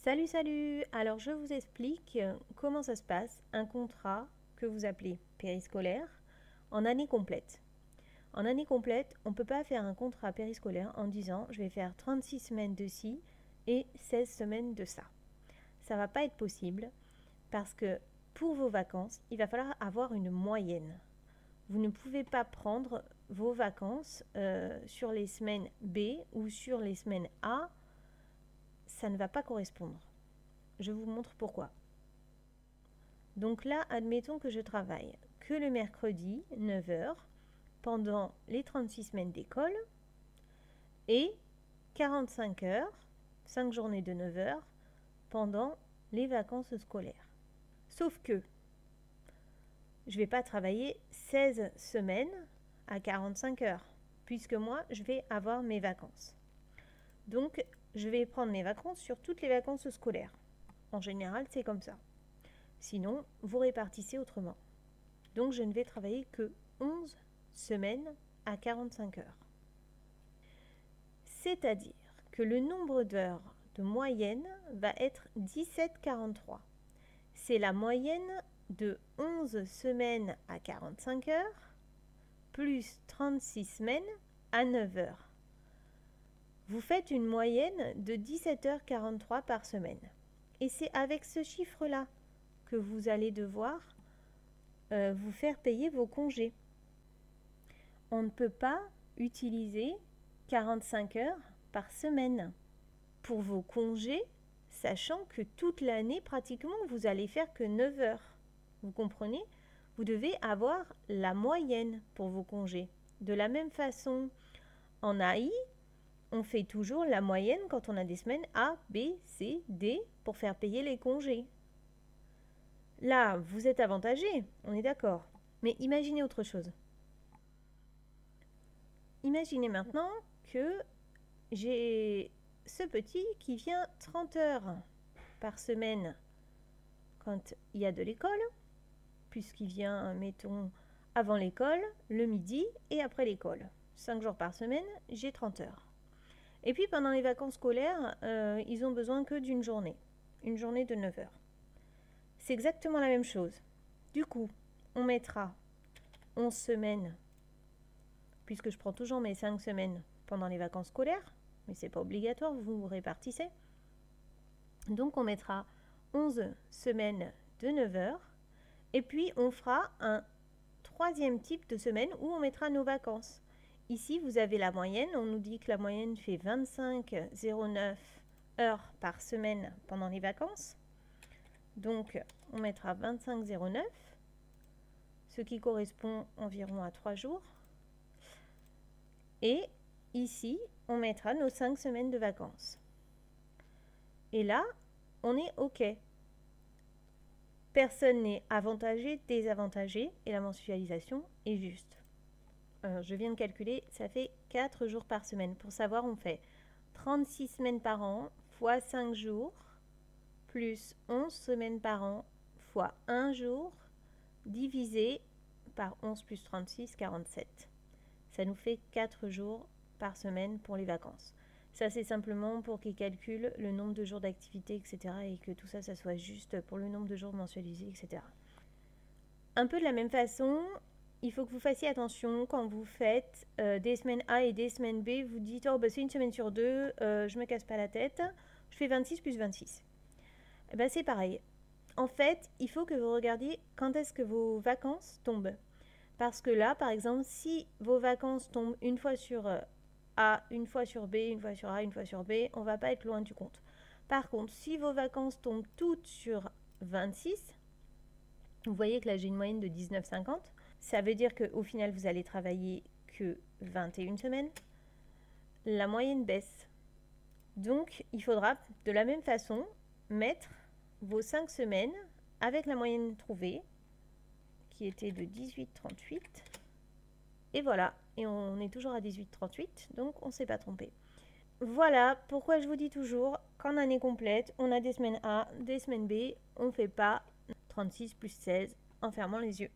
Salut, salut! Alors je vous explique comment ça se passe, un contrat que vous appelez périscolaire en année complète. En année complète, on ne peut pas faire un contrat périscolaire en disant je vais faire 36 semaines de ci et 16 semaines de ça. Ça ne va pas être possible parce que pour vos vacances, il va falloir avoir une moyenne. Vous ne pouvez pas prendre vos vacances sur les semaines B ou sur les semaines A, ça ne va pas correspondre. Je vous montre pourquoi. Donc là, admettons que je travaille que le mercredi, 9 h, pendant les 36 semaines d'école, et 45 heures, 5 journées de 9 h, pendant les vacances scolaires. Sauf que je ne vais pas travailler 16 semaines à 45 heures, puisque moi, je vais avoir mes vacances. Donc, je vais prendre mes vacances sur toutes les vacances scolaires. En général, c'est comme ça. Sinon, vous répartissez autrement. Donc, je ne vais travailler que 11 semaines à 45 heures. C'est-à-dire que le nombre d'heures de moyenne va être 17,43. C'est la moyenne de 11 semaines à 45 heures plus 36 semaines à 9 heures. Vous faites une moyenne de 17h43 par semaine. Et c'est avec ce chiffre-là que vous allez devoir vous faire payer vos congés. On ne peut pas utiliser 45 heures par semaine pour vos congés, sachant que toute l'année, pratiquement, vous allez faire que 9 heures. Vous comprenez? Vous devez avoir la moyenne pour vos congés. De la même façon, en AI, on fait toujours la moyenne quand on a des semaines A, B, C, D pour faire payer les congés. Là, vous êtes avantagé, on est d'accord. Mais imaginez autre chose. Imaginez maintenant que j'ai ce petit qui vient 30 heures par semaine quand il y a de l'école, puisqu'il vient, mettons, avant l'école, le midi et après l'école. 5 jours par semaine, j'ai 30 heures. Et puis pendant les vacances scolaires, ils ont besoin que d'une journée. Une journée de 9 heures. C'est exactement la même chose. Du coup, on mettra 11 semaines, puisque je prends toujours mes 5 semaines pendant les vacances scolaires, mais ce n'est pas obligatoire, vous répartissez. Donc on mettra 11 semaines de 9 heures, et puis on fera un troisième type de semaine où on mettra nos vacances. Ici, vous avez la moyenne. On nous dit que la moyenne fait 25,09 heures par semaine pendant les vacances. Donc, on mettra 25,09, ce qui correspond environ à 3 jours. Et ici, on mettra nos 5 semaines de vacances. Et là, on est OK. Personne n'est avantagé, désavantagé, et la mensualisation est juste. Je viens de calculer, ça fait 4 jours par semaine. Pour savoir, on fait 36 semaines par an fois 5 jours, plus 11 semaines par an fois 1 jour, divisé par 11 plus 36, 47. Ça nous fait 4 jours par semaine pour les vacances. Ça, c'est simplement pour qu'ils calculent le nombre de jours d'activité, etc. et que tout ça, ça soit juste pour le nombre de jours mensualisés, etc. Un peu de la même façon, il faut que vous fassiez attention quand vous faites des semaines A et des semaines B. Vous dites, oh, bah, c'est une semaine sur deux, je me casse pas la tête, je fais 26 plus 26. Et ben, c'est pareil. En fait, il faut que vous regardiez quand est-ce que vos vacances tombent. Parce que là, par exemple, si vos vacances tombent une fois sur A, une fois sur B, une fois sur A, une fois sur B, on ne va pas être loin du compte. Par contre, si vos vacances tombent toutes sur 26, vous voyez que là, j'ai une moyenne de 19,50. Ça veut dire qu'au final, vous allez travailler que 21 semaines. La moyenne baisse. Donc, il faudra de la même façon mettre vos 5 semaines avec la moyenne trouvée, qui était de 18,38. Et voilà, et on est toujours à 18,38, donc on ne s'est pas trompé. Voilà pourquoi je vous dis toujours qu'en année complète, on a des semaines A, des semaines B, on ne fait pas 36 plus 16 en fermant les yeux.